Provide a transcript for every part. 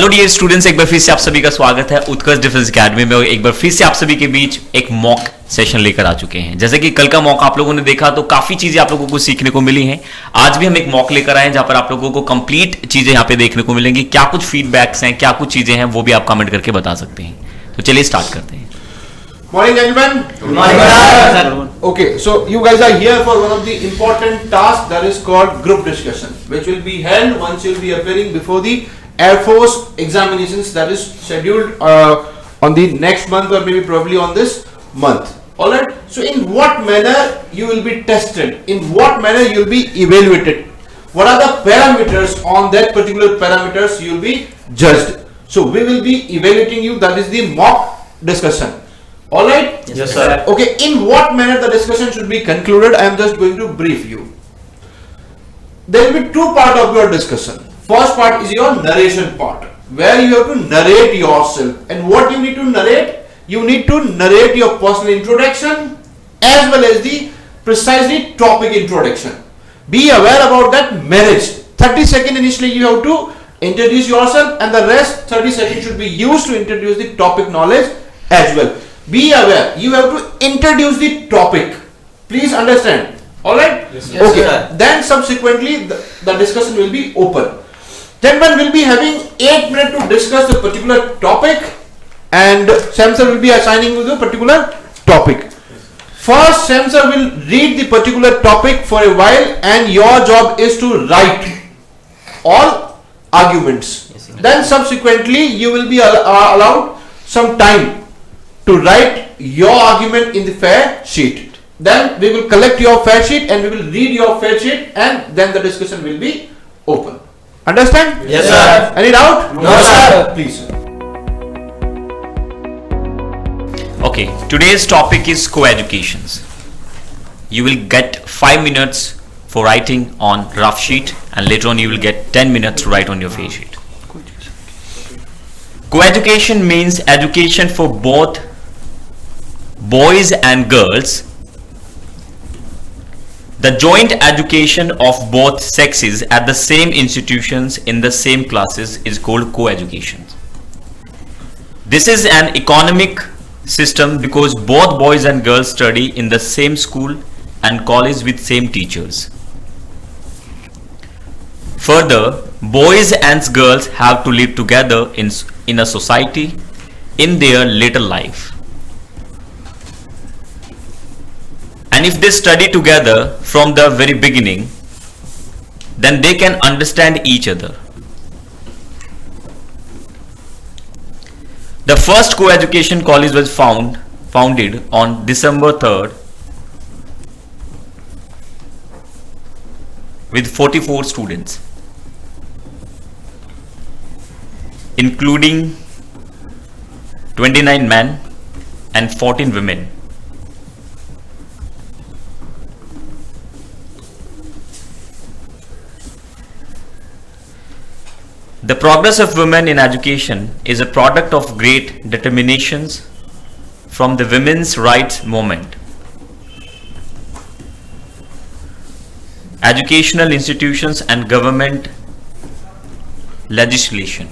Dear students, एक बार फिर से आप सभी का स्वागत है उत्कर्ष डिफेंस एकेडमी में। एक बार फिर से आप सभी के बीच एक मॉक सेशन लेकर आ चुके हैं। जैसे कि कल का मॉक आप लोगों ने देखा तो काफी चीजें आप लोगों को सीखने को मिली हैं। आज भी हम एक मॉक लेकर आए हैं जहां पर आप लोगों को कंप्लीट चीजें यहाँ पे देखने को मिलेंगी। क्या कुछ फीडबैक्स हैं, क्या कुछ चीजें हैं, वो भी आप कमेंट करके बता सकते हैं। तो चलिए स्टार्ट करते हैं। Morning, gentlemen. Good morning, sir. Okay, so you guys are here for one of the important tasks that is called group discussion, which will be held once you'll be appearing before the Air Force examinations that is scheduled on the next month or maybe probably on this month. Alright. So in what manner you will be tested? In what manner you will be evaluated? What are the parameters on that particular parameters you will be judged? So we will be evaluating you. That is the mock discussion. All right? Yes, sir. Okay, in what manner the discussion should be concluded, I am just going to brief you. There will be two parts of your discussion. First part is your narration part, where you have to narrate yourself. And what you need to narrate? You need to narrate your personal introduction as well as the precisely topic introduction. Be aware about that marriage. 30 seconds initially you have to introduce yourself, and the rest 30 seconds should be used to introduce the topic knowledge as well. Be aware, you have to introduce the topic. Please understand. Alright? Yes, okay. sir. Then subsequently the discussion will be open. Gentlemen will be having 8 minutes to discuss the particular topic, and Samsar will be assigning you the particular topic. First, Samsar will read the particular topic for a while, and your job is to write all arguments. Yes, Then subsequently you will be allowed some time to write your argument in the fair sheet. Then we will collect your fair sheet and we will read your fair sheet, and then the discussion will be open. Understand? Yes, sir. Any doubt? No, sir. Please. Okay, today's topic is co-educations. You will get 5 minutes for writing on rough sheet, and later on you will get 10 minutes to write on your face sheet. Co-education means education for both boys and girls. The joint education of both sexes at the same institutions in the same classes is called co-education. This is an economic system because both boys and girls study in the same school and college with same teachers. Further, boys and girls have to live together in a society in their later life. And if they study together from the very beginning, then they can understand each other. The first co-education college was founded on December 3rd with 44 students, including 29 men and 14 women. The progress of women in education is a product of great determinations from the women's rights movement. Educational institutions and government legislation.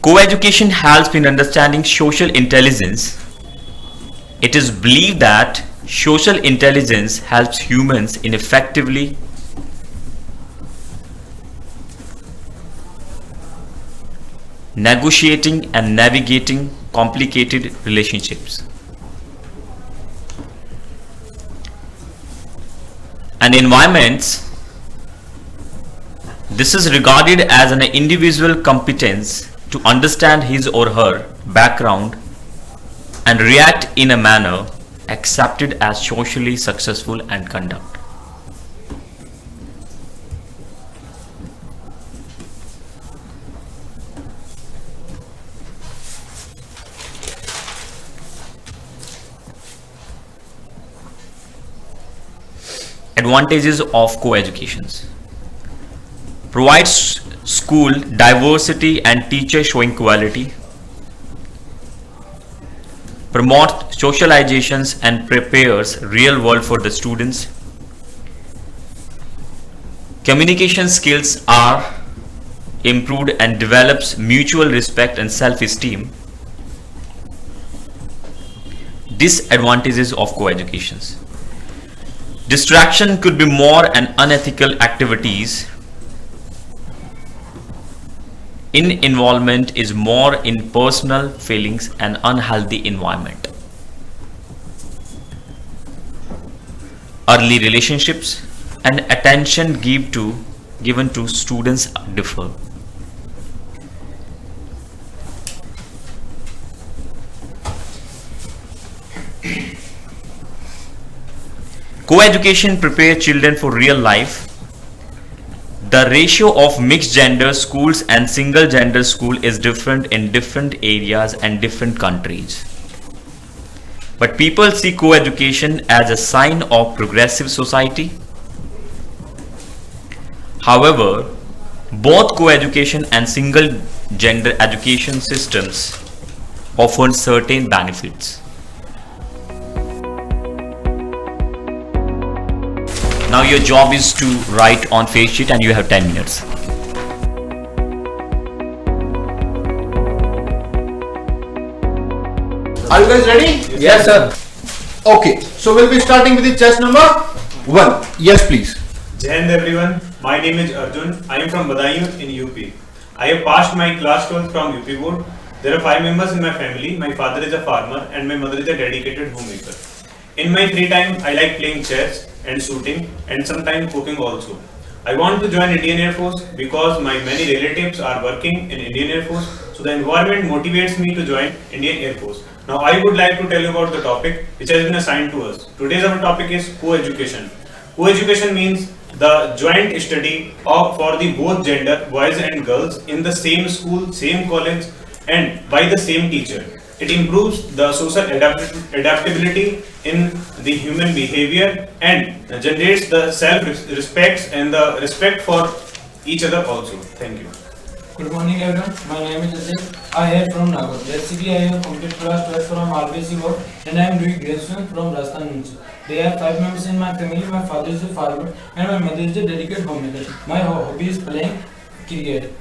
Co-education helps in understanding social intelligence. It is believed that social intelligence helps humans in effectively negotiating and navigating complicated relationships. And environments, this is regarded as an individual competence to understand his or her background and react in a manner accepted as socially successful and conduct. Advantages of co-educations: provides school diversity and teacher showing quality, promotes socializations and prepares real world for the students, Communication skills are improved and develops mutual respect and self-esteem. Disadvantages of co-educations. Distraction could be more and unethical activities. Involvement is more in personal feelings and unhealthy environment. Early relationships and attention given to students differ. Co-education prepares children for real life. The ratio of mixed gender schools and single gender school is different in different areas and different countries. But people see co-education as a sign of progressive society. However, both co-education and single gender education systems offer certain benefits. Now your job is to write on face sheet and you have 10 minutes. Are you guys ready? Yes, sir. Okay, so we'll be starting with the chess number 1. Yes, please. Jai Hind everyone, my name is Arjun. I am from Badaयूं in UP. I have passed my class 12 from UP board. There are 5 members in my family. My father is a farmer and my mother is a dedicated homemaker. In my free time, I like playing chess and shooting and sometimes cooking also. I want to join Indian Air Force because my many relatives are working in Indian Air Force, so the environment motivates me to join Indian Air Force. Now I would like to tell you about the topic which has been assigned to us. Today's our topic is co-education. Co-education means the joint study of for the both gender, boys and girls, in the same school, same college and by the same teacher. It improves the social adaptability in the human behavior and generates the self-respect and the respect for each other also. Thank you. Good morning everyone, my name is Ajay. I am from Nagaur. Basically, I have completed class 12 from RBC board and I am doing graduation from Rajasthan University. There are 5 members in my family. My father is a farmer and my mother is a dedicated homemaker. My hobby is playing cricket.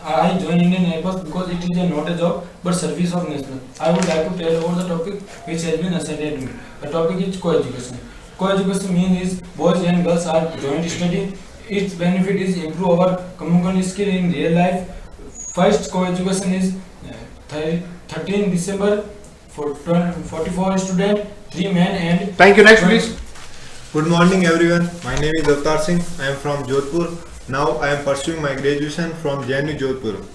I join Indian Air Force because it is not a job but service of national. I would like to tell about the topic which has been assigned to me. The topic is co-education. Co-education means boys and girls are joint study. Its benefit is improve our communication skill in real life. First co-education is 13 December for 44 students, 3 men and... Thank you. Next, please. Good morning everyone. My name is Avtar Singh. I am from Jodhpur. Now I am pursuing my graduation from JNU Jodhpur.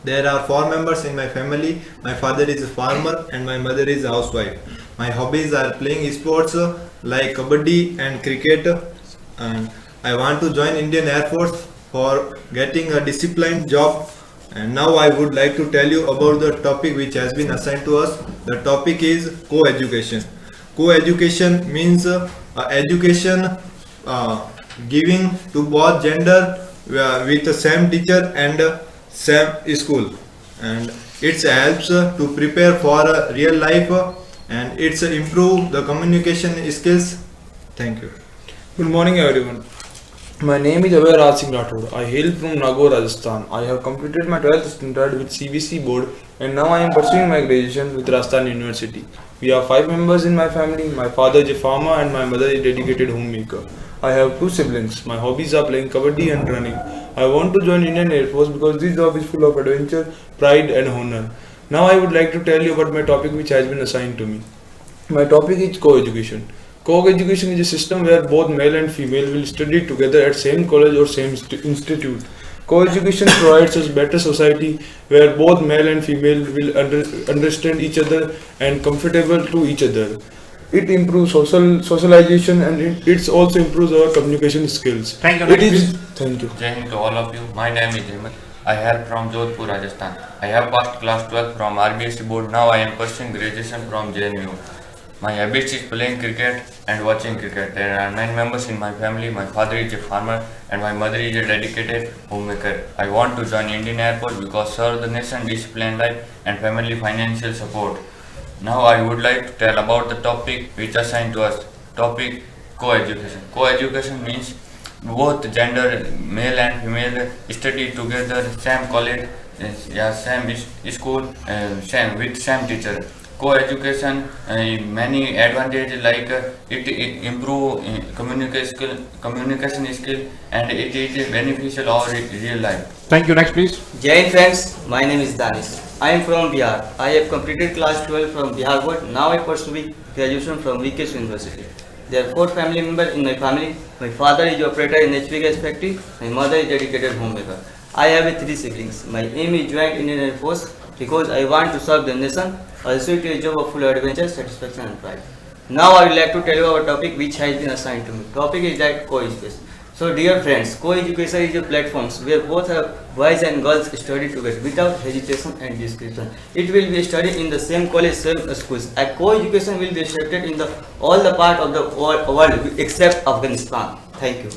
There are 4 members in my family. My father is a farmer and my mother is a housewife. My hobbies are playing sports like kabaddi and cricket. And I want to join Indian Air Force for getting a disciplined job. And now I would like to tell you about the topic which has been assigned to us. The topic is co-education. Co-education means education giving to both gender with the same teacher and same school, and it helps to prepare for real life and it's improve the communication skills. Thank you. Good morning everyone. My name is Abhay Raj Singh Rathod. I hail from Nagaur, Rajasthan. I have completed my 12th standard with CBC board and now I am pursuing my graduation with Rajasthan University. We are 5 members in my family. My father is a farmer and my mother is a dedicated homemaker. I have 2 siblings. My hobbies are playing kabaddi and running. I want to join Indian Air Force because this job is full of adventure, pride and honor. Now I would like to tell you about my topic which has been assigned to me. My topic is co-education. Co-education is a system where both male and female will study together at same college or same institute. Co-education provides us better society where both male and female will understand each other and comfortable to each other. It improves socialization and it also improves our communication skills. Thank you. Thank you. Jai Hind to all of you. My name is Ahmed. I hail from Jodhpur, Rajasthan. I have passed class 12 from RBSc board. Now I am pursuing graduation from JNU. My habits is playing cricket and watching cricket. There are 9 members in my family. My father is a farmer and my mother is a dedicated homemaker. I want to join Indian Air Force because serve the nation, discipline life and family financial support. Now I would like to tell about the topic which assigned to us. Topic co-education. Co-education means both gender, male and female, study together, same college, yeah, same school, same with same teacher. Co-education, many advantages like it improve communication skill, and it is beneficial or real life. Thank you. Next, please. Jai Hind friends, my name is Danish. I am from Bihar. I have completed class 12 from Bihar board. Now I pursue graduation from VKS University. There are 4 family members in my family. My father is operator in HV gas factory. My mother is dedicated homemaker. I have 3 siblings. My aim is join Indian Air Force because I want to serve the nation. Also, it is a job of full adventure, satisfaction and pride. Now I would like to tell you our topic which has been assigned to me. Topic is that co-education. So dear friends, co-education is a platform where both boys and girls study together without hesitation and discrimination. It will be studied in the same college, same schools. And co-education will be accepted in all the part of the world except Afghanistan. Thank you.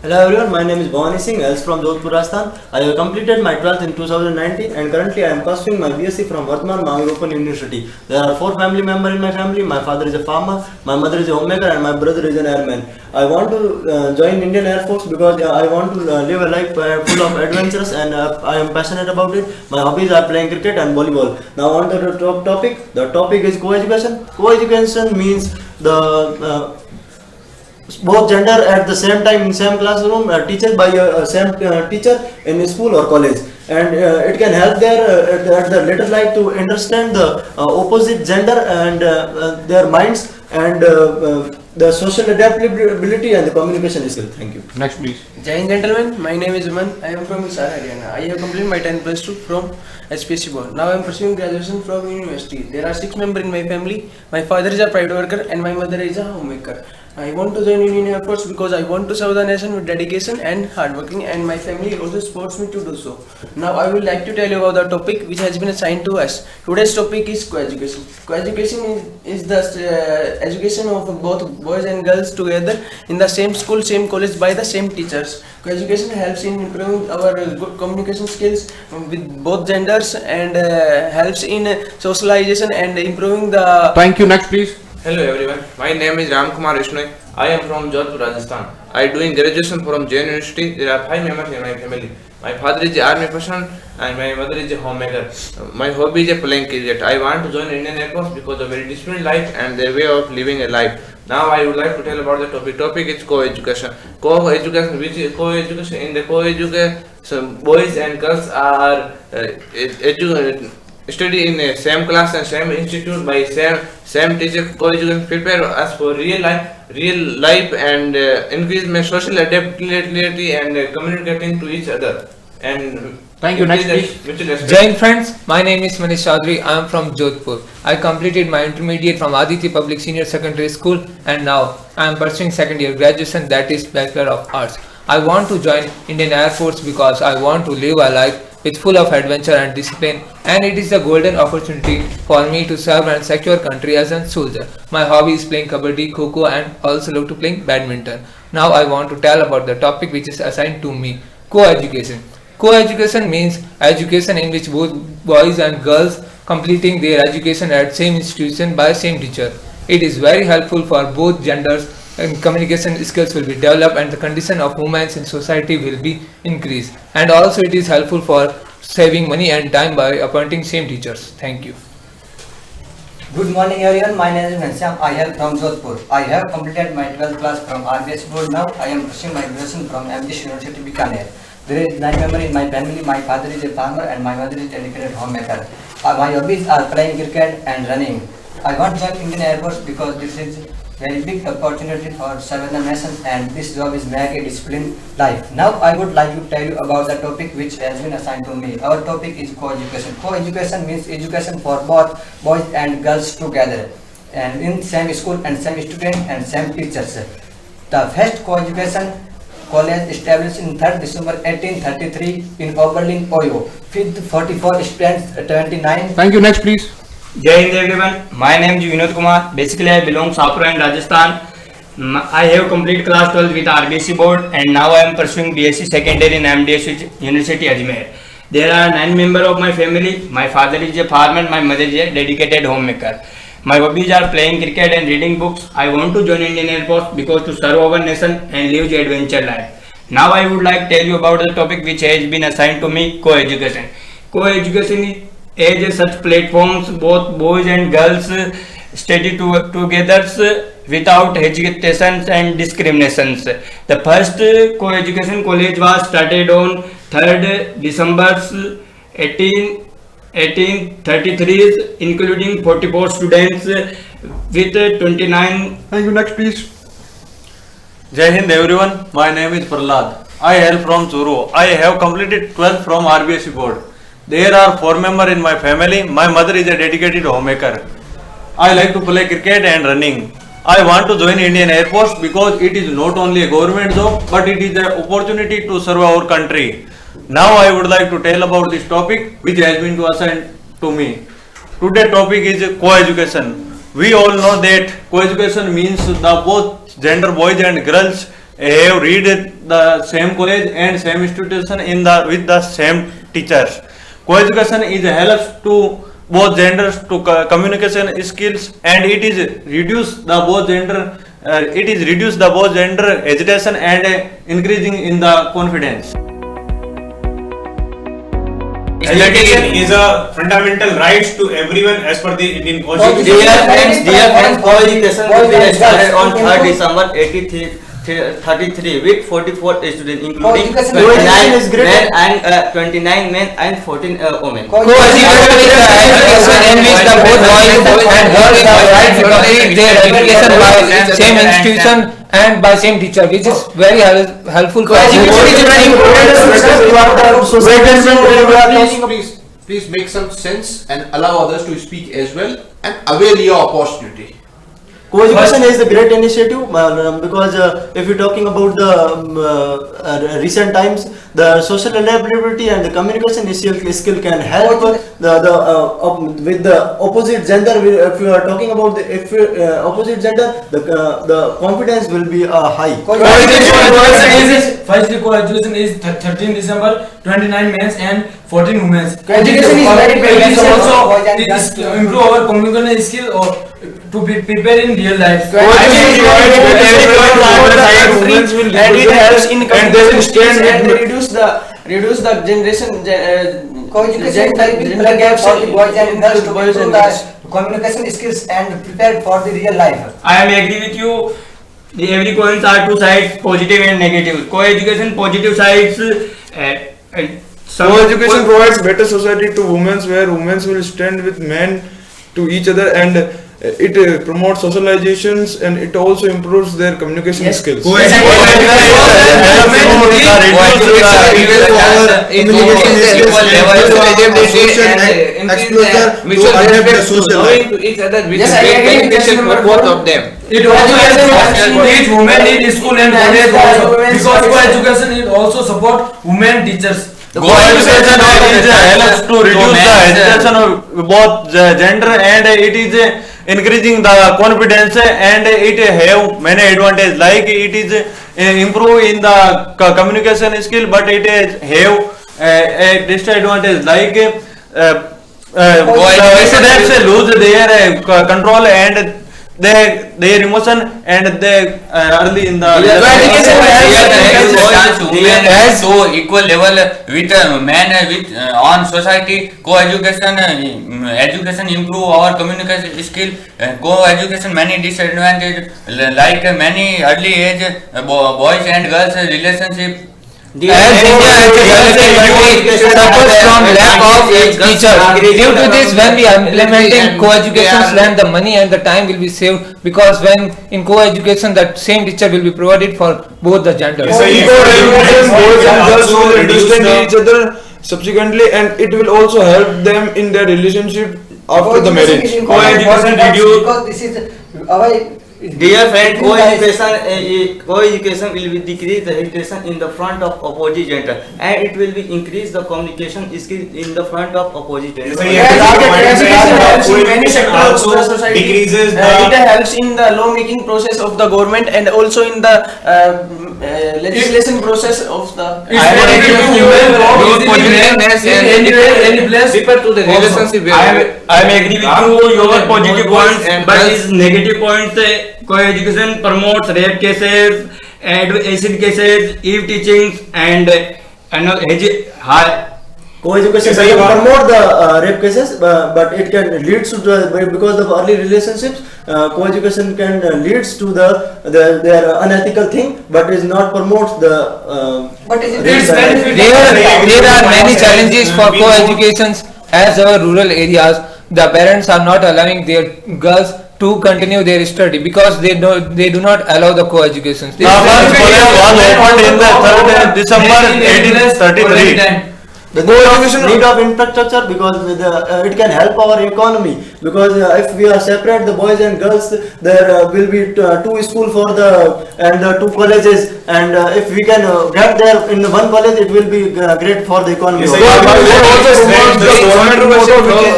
Hello everyone, my name is Bhavani Singh, hails from Jodhpur, Rajasthan. I have completed my 12th in 2019 and currently I am pursuing my BSc from Vardhaman Mahavir Open University. There are 4 family members in my family. My father is a farmer, my mother is a homemaker and my brother is an airman. I want to join Indian Air Force because I want to live a life full of adventures and I am passionate about it. My hobbies are playing cricket and volleyball. Now on to the topic. The topic is co-education. Co-education means the both gender at the same time in same classroom, teachers by same teacher in school or college, and it can help at the later life to understand the opposite gender and their minds and the social adaptability and the communication skill. Thank you. Next, please. Jai Hind gentlemen, my name is Aman. I am from Hisar, Haryana. I have completed my 10 plus 2 from HPSC board. Now I am pursuing graduation from university. There are 6 members in my family. My father is a private worker and my mother is a homemaker. I want to join Indian Air Force because I want to serve the nation with dedication and hard working, and my family also supports me to do so. Now I would like to tell you about the topic which has been assigned to us. Today's topic is co-education. Co-education is the education of both boys and girls together in the same school, same college by the same teachers. Co-education helps in improving our good communication skills with both genders and helps in socialization and improving the... Thank you. Next, please. Hello everyone, my name is Ram Kumar Vishnoy. I am from Jodhpur, Rajasthan. I am doing graduation from Jain University. There are 5 members in my family. My father is an army person and my mother is a homemaker. My hobby is playing cricket. I want to join Indian Air Force because of very disciplined life and their way of living a life. Now I would like to tell about the topic. Topic is co-education. Co-education, which is co-education. In the co-education, so boys and girls are study in the same class and same institute by same teacher. Co-education prepare us for real life and increase my social adaptability and communicating to each other. And Thank you. Next, please. Jai Hind friends, my name is Manish Chaudhary. I am from Jodhpur. I completed my intermediate from Aditya Public Senior Secondary School and now I am pursuing second year graduation, that is Bachelor of Arts. I want to join Indian Air Force because I want to live a life with full of adventure and discipline, and it is a golden opportunity for me to serve and secure country as a soldier. My hobby is playing kabaddi, kho and also love to playing badminton. Now I want to tell about the topic which is assigned to me, co-education. Co-education means education in which both boys and girls completing their education at same institution by same teacher. It is very helpful for both genders and communication skills will be developed and the condition of women in society will be increased, and also it is helpful for saving money and time by appointing same teachers. Thank you. Good morning everyone, my name is Ghanshyam. I am from Jodhpur. I have completed my 12th class from RBS board. Now I am pursuing my graduation from MGS University, Bikaner. There is 9 members in my family. My father is a farmer and my mother is a dedicated homemaker. My hobbies are playing cricket and running. I want to join Indian Air Force because this is very big opportunity for serving the nation and this job is make a disciplined life. Now I would like to tell you about the topic which has been assigned to me. Our topic is co-education. Co-education means education for both boys and girls together and in same school and same student and same teachers. The first co-education college established in 3rd December 1833 in Oberlin, Ohio. With 44 students, 29. Thank you. Next, please. Jai Hind everyone, my name is Vinod Kumar. Basically I belong to Sapura in Rajasthan. I have complete class 12 with RBSc board and now I am pursuing BSc second year in MDS University Ajmer. There are 9 members of my family. My father is a farmer, my mother is a dedicated homemaker. My hobbies are playing cricket and reading books. I want to join Indian Air Force because to serve our nation and live the adventure life. Now I would like to tell you about the topic which has been assigned to me, co-education. Co-education is such platforms both boys and girls study together without hesitations and discriminations. The first co-education college was started on 3rd December 1833, including 44 students with 29. Thank you. Next, please. Jai Hind everyone, my name is Prahlad. I hail from Churu. I have completed 12th from RBSE board. There are 4 members in my family. My mother is a dedicated homemaker. I like to play cricket and running. I want to join Indian Air Force because it is not only a government job but it is an opportunity to serve our country. Now I would like to tell about this topic which has been assigned to me. Today's topic is co-education. We all know that co-education means the both gender boys and girls have read the same college and same institution with the same teachers. Co-education is helps to both genders to communication skills and it is reduce the both gender hesitation and increasing in the confidence. Education is a fundamental right to everyone as per the Indian Constitution. Dear friends, co-education will be started on 3rd December 1833 with 44 students including 29 men and 14 women. Co-education is the education in which the both boys and girls have right to complete their education by same institution and by same teacher, which is very helpful for Please make some sense and allow others to speak as well and avail your opportunity. Co-education is a great initiative because if you're talking about the recent times, the social adaptability and the communication skill can help with the opposite gender. If you are talking about the opposite gender, the confidence will be high. Firstly, co-education is 13 December, 29 men and 14 women. Co-education is very beneficial also to improve our communication skill or to be prepared in real life. And it helps in communication and reduce the generation co-education gaps for the boys and girls to improve the communication skills and prepare for the real life. I am agree with you. Every coins are two sides, positive and negative. Co-education positive sides. Co-education provides better society to women where women will stand with men to each other and it promotes socializations and it also improves their communication skills. It also teach women in school and college because co-education it also support women teachers. Co-education helps to reduce the hesitation of both gender and it is increasing the confidence and it have many advantages like it is improve in the communication skill but it have a disadvantage like students lose their control and their emotion and they early in the so equal level with men with on society. Co-education education improve our communication skill. Co-education many disadvantages like many early age boys and girls relationship. As India suffers from lack of teachers. Due to this, when we are implementing co-education, then the money and the time will be saved because when in co-education, that same teacher will be provided for both the genders. Co-education, boys and girls will understand each other subsequently and it will also help them in their relationship after the marriage. Co-education reduce because this is our Dear friend, co-education will be decrease the hesitation in the front of opposite gender, and it will be increase the communication skill in the front of opposite gender. Education helps in many sectors of the society. Decreases It helps in the law making process of the government and also in the legislation process of the. I am agree with you your positive points, but his negative points. Co-education promotes rape cases, acid cases, eve teachings, and Co-education can promote the rape cases, but it can leads to the, because of early relationships. Co-education can leads to their unethical thing, but is not promotes the. But is it There are many challenges for co-educations as our rural areas. The parents are not allowing their girls to continue their study because they do not allow the co-educations. The first college was opened in the 3rd December 1833. The need of infrastructure, because it can help our economy, because if we are separate the boys and girls, there will be 2 schools for the 2 colleges, and if we can get there in one college, it will be great for the economy.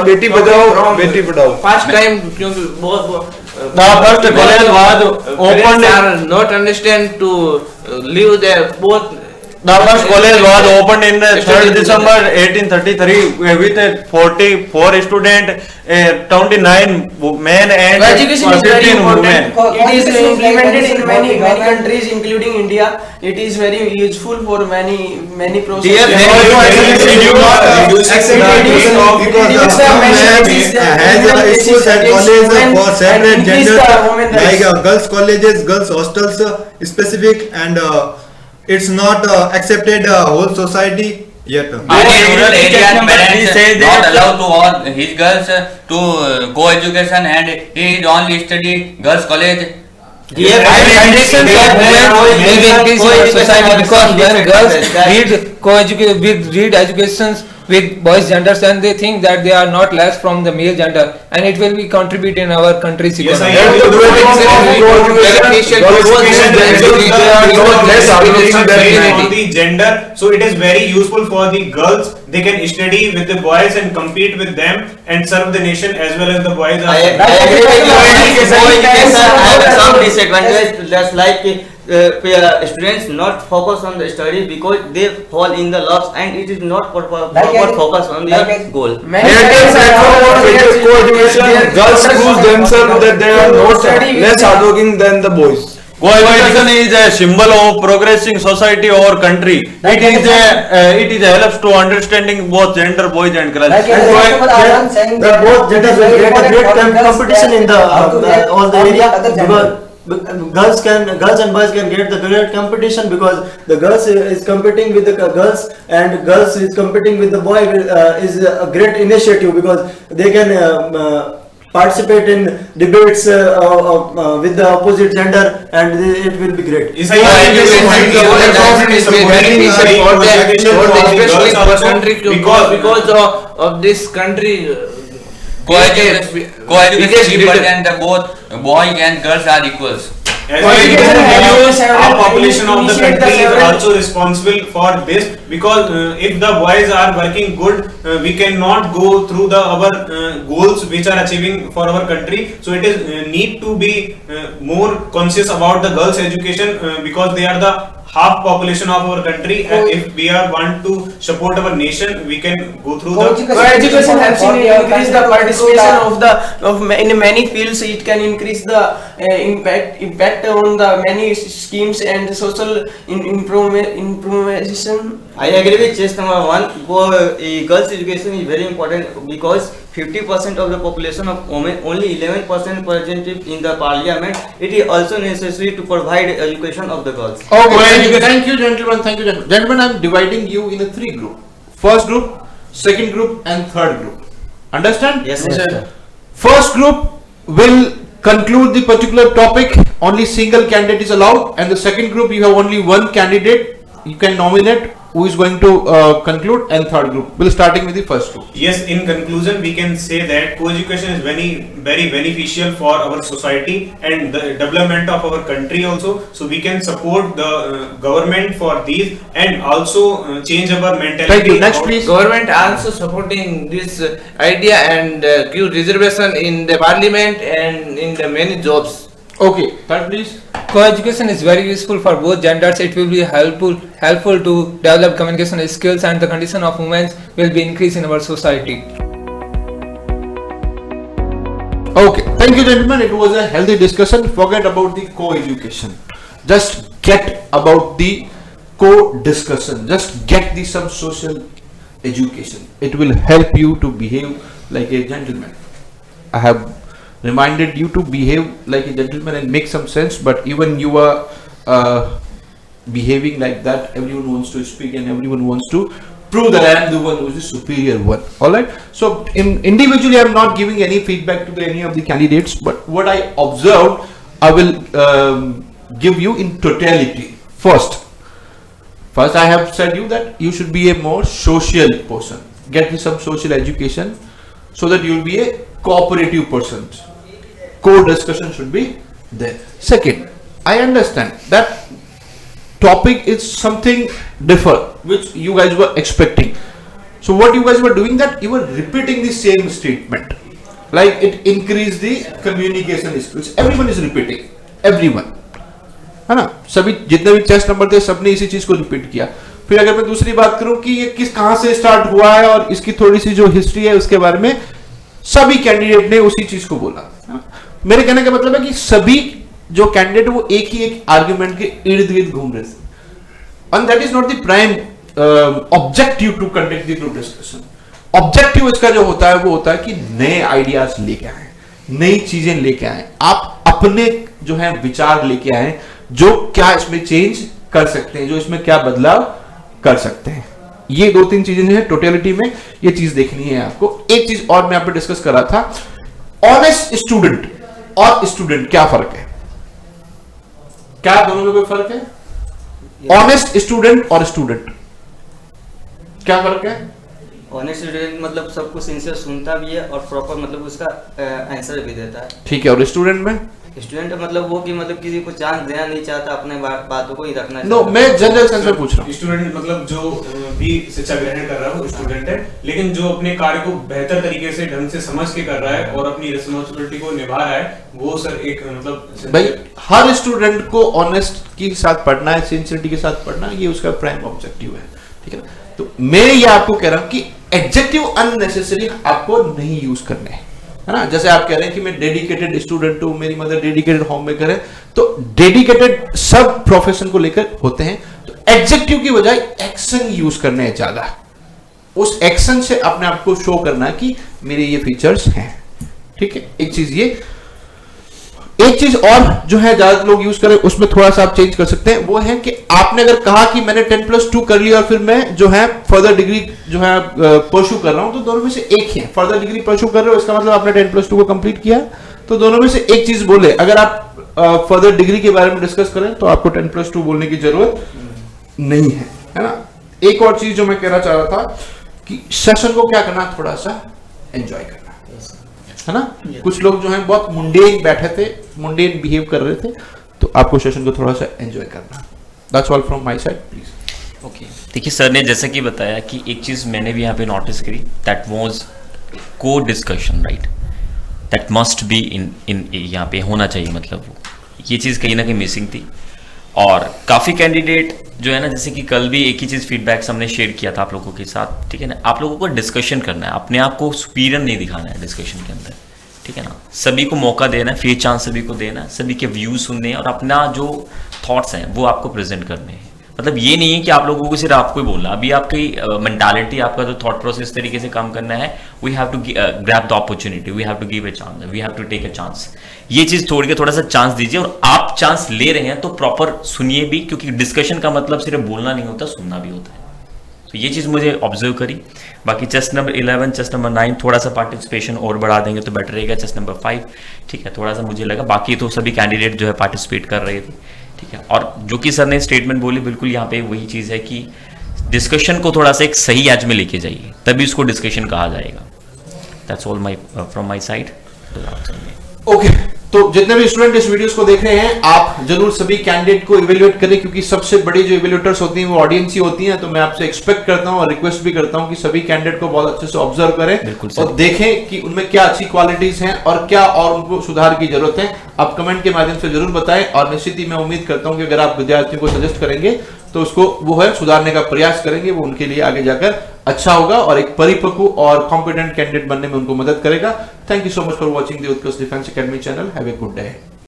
Beti Bachao, Beti Padhao. First time, The first college was opened. are not understand to live there both. The first college was opened in the 3rd December 1833 with 44 students, 29 men and Education is very 15 important. women. It is implemented in many countries, including India. It is very useful for many processes. Schools and colleges for separate genders, like girls colleges, girls hostels specific, and it's not accepted whole society yet. In rural areas, parents not allowed to all his girls to co-education, and he only study girls college. Conditions of women will be increased in our society because when girls read educations with boys genders, and they think that they are not less from the male gender, and it will be contribute in our country's economy. On the gender, so it is very useful for the girls. They can study with the boys and compete with them and serve the nation as well as the boys are. I agree with you. Co-education has some disadvantages, just like students not focus on the studies because they fall in the loves, and it is not proper focus on their goal. Co-education, girls schools themselves that they are not less hardworking than the boys. Co-education is a symbol of progressing society or country. It is helps to understanding both gender, boys and girls. The both genders will get a great competition in the all the area, because girls and boys can get the great competition, because the girls is competing with the girls and girls is competing with the boy is a great initiative, because they can participate in debates with the opposite gender, and it will be great. Because of this country. Co-education cheaper than the both boys and girls are equals. Our population of the country is also responsible for this, because if the boys are working good, we cannot go through our goals which are achieving for our country. So it is need to be more conscious about the girls' education, because they are the half population of our country, and if we are want to support our nation, we can go through the Co-education helps in increase the participation of in many fields. It can increase the impact on the many schemes and social improvement. I agree with just number 1. Girls' education is very important because 50% of the population of women, only 11% present in the parliament. It is also necessary to provide education of the girls. Thank you, gentlemen. Thank you, gentlemen. Gentlemen, I am dividing you in a 3 group. First group, second group, and third group. Understand? Yes, sir. First group will conclude the particular topic. Only single candidate is allowed, and the second group you have only one candidate. you can nominate who is going to conclude, and third group. We'll starting with the first group. Yes, in conclusion, we can say that co-education is very beneficial for our society and the development of our country also. So we can support the government for these and also change our mentality. Thank you. Next, please. Government also supporting this idea and give reservation in the parliament and in the many jobs. Okay, third please. Co-education is very useful for both genders. It will be helpful to develop communication skills, and the condition of women will be increased in our society. Okay, thank you gentlemen. It was a healthy discussion. Forget about the co-education. Just get about the co-discussion. Just get the some social education. It will help you to behave like a gentleman. I have reminded you to behave like a gentleman and make some sense, but even you are behaving like that, everyone wants to speak and everyone wants to prove that I am the one who is the superior one. Alright, so individually I am not giving any feedback to any of the candidates, but what I observed I will give you in totality. First I have said you that you should be a more social person. Get me some social education so that you will be a cooperative person. Co-discussion should be there. Second, I understand that topic is something different which you guys were expecting. So what you guys were doing, that you were repeating the same statement, like it increased the communication skills. Everyone is repeating, everyone, है ना? सभी जितने भी test number थे सबने इसी चीज को रिपीट किया. फिर अगर मैं दूसरी बात करूं कि ये कहां से स्टार्ट हुआ है और इसकी थोड़ी सी जो हिस्ट्री है उसके बारे में सभी कैंडिडेट ने उसी चीज को बोला. मेरे कहने का मतलब है कि सभी जो कैंडिडेट वो एक ही एक आर्गुमेंट के इर्द गिर्द घूम रहे थे, and that is not the prime objective to conduct the group discussion. Objective इसका जो होता है वो होता है कि नए आइडियाज लेके आए, नई चीजें लेके आए, आप अपने जो है विचार लेके आए, जो क्या इसमें चेंज कर सकते हैं, जो इसमें क्या बदलाव कर सकते हैं. ये दो तीन चीजें जो है टोटलिटी में ये चीज देखनी है आपको. एक चीज और मैं यहाँ पे डिस्कस कर रहा था, ऑनेस्ट स्टूडेंट और स्टूडेंट क्या फर्क है? क्या दोनों में कोई फर्क है? ऑनेस्ट स्टूडेंट और स्टूडेंट क्या फर्क है? ऑनेस्ट स्टूडेंट मतलब सब कुछ सिंसियर सुनता भी है और प्रॉपर मतलब उसका आंसर भी देता है. ठीक है. और स्टूडेंट में स्टूडेंट मतलब वो कि मतलब किसी को चांस देना नहीं चाहता, अपने बातों को ही रखना. नो, मैं जनरल सेंस में पूछ रहा हूँ. स्टूडेंट मतलब जो भी शिक्षा ग्रहण कर रहा है वो स्टूडेंट है, लेकिन जो अपने कार्य को बेहतर तरीके से ढंग से समझ के कर रहा है और अपनी रिस्पांसिबिलिटी को निभा रहा है, वो सर एक मतलब भाई हर स्टूडेंट को ऑनेस्ट के साथ पढ़ना है, सिंसियरिटी के साथ पढ़ना, ये उसका प्राइम ऑब्जेक्टिव है. ठीक है. तो मैं ये आपको कह रहा हूँ कि एडजेक्टिव अननेसेसरी आपको नहीं यूज करने हैं, है ना? जैसे आप कह रहे हैं कि मैं डेडिकेटेड स्टूडेंट हूं, मेरी मदर डेडिकेटेड होम मेकर है, तो डेडिकेटेड सब प्रोफेशन को लेकर होते हैं. तो एडजेक्टिव की बजाय एक्शन यूज करने हैं ज्यादा. उस एक्शन से अपने आप को शो करना है कि मेरे ये फीचर्स हैं. ठीक है. एक चीज ये. एक चीज और जो है ज्यादा लोग यूज करें, उसमें थोड़ा सा आप चेंज कर सकते हैं. वो है कि आपने अगर कहा कि मैंने 10+2 कर लिया और फिर मैं जो है फर्दर डिग्री जो है परस्यू कर रहा हूं, तो दोनों में से एक ही है. फर्दर डिग्री परस्यू कर रहे हो, इसका मतलब आपने 10+2 को कंप्लीट किया, तो दोनों में से एक चीज बोले. अगर आप फर्दर डिग्री के बारे में डिस्कस करें तो आपको 10+2 बोलने की जरूरत नहीं है, है ना? एक और चीज जो मैं कहना चाह रहा था कि सेशन को क्या करना, थोड़ा सा एंजॉय करना, है ना? कुछ लोग जो हैं बहुत मुंडेन बैठे थे, मुंडेन बिहेव कर रहे थे, तो आपको सेशन को थोड़ा सा एंजॉय करना. That's all from my side, please. Okay. देखिए सर ने जैसे कि बताया कि एक चीज मैंने भी यहाँ पे नोटिस करी, दैट वाज को discussion, right? That must be in यहाँ पे होना चाहिए, मतलब ये चीज कहीं ना कहीं मिसिंग थी. और काफ़ी कैंडिडेट जो है ना, जैसे कि कल भी एक ही चीज़ फीडबैक हमने शेयर किया था आप लोगों के साथ, ठीक है ना? आप लोगों को डिस्कशन करना है, अपने आप को सुपीरियर नहीं दिखाना है डिस्कशन के अंदर, ठीक है ना? सभी को मौका देना है, फेयर चांस सभी को देना है, सभी के व्यूज सुनने हैं और अपना जो थॉट्स हैं वो आपको प्रेजेंट करने हैं. मतलब ये नहीं है कि आप लोगों को सिर्फ आपको ही बोलना. अभी आपकी मेंटालिटी, आपका जो थॉट प्रोसेस तरीके से काम करना है, we have to grab the opportunity, we have to give a chance, we have to take a chance. ये चीज छोड़ के थोड़ा सा चांस दीजिए, और आप चांस ले रहे हैं तो प्रॉपर सुनिए भी, क्योंकि डिस्कशन का मतलब सिर्फ बोलना नहीं होता, सुनना भी होता है. तो ये चीज़ मुझे ऑब्जर्व करी. बाकी चेस्ट नंबर 11, चेस्ट नंबर 9 थोड़ा सा पार्टिसिपेशन और बढ़ा देंगे तो बेटर रहेगा. चेस्ट नंबर 5 ठीक है, थोड़ा सा मुझे लगा. बाकी तो सभी कैंडिडेट जो है पार्टिसिपेट कर रहे थे. ठीक है, और जो कि सर ने स्टेटमेंट बोली बिल्कुल यहाँ पे वही चीज़ है कि डिस्कशन को थोड़ा सा एक सही एज में लेके जाइए, तभी उसको डिस्कशन कहा जाएगा। That's all my from my side. Okay, तो जितने भी स्टूडेंट इस वीडियोस को देख रहे हैं, आप जरूर सभी कैंडिडेट को इवेल्युएट करें, क्योंकि सबसे बड़ी जो इवेल्युएटर्स होती हैं वो ऑडियंस ही होती हैं। तो मैं आपसे एक्सपेक्ट करता हूं और रिक्वेस्ट भी करता हूं कि सभी कैंडिडेट को बहुत अच्छे से ऑब्जर्व करें और देखें कि उनमें क्या अच्छी क्वालिटीज हैं और क्या और उनको सुधार की जरूरत है। आप कमेंट के माध्यम से जरूर बताएं, और निश्चित ही मैं उम्मीद करता हूं कि अगर आप विद्यार्थियों को सजेस्ट करेंगे तो उसको वो है सुधारने का प्रयास करेंगे, वो उनके लिए आगे जाकर अच्छा होगा और एक परिपक्व और कॉम्पिटेंट कैंडिडेट बनने में उनको मदद करेगा। Thank you so much for watching the Utkarsh defence academy channel. Have a good day.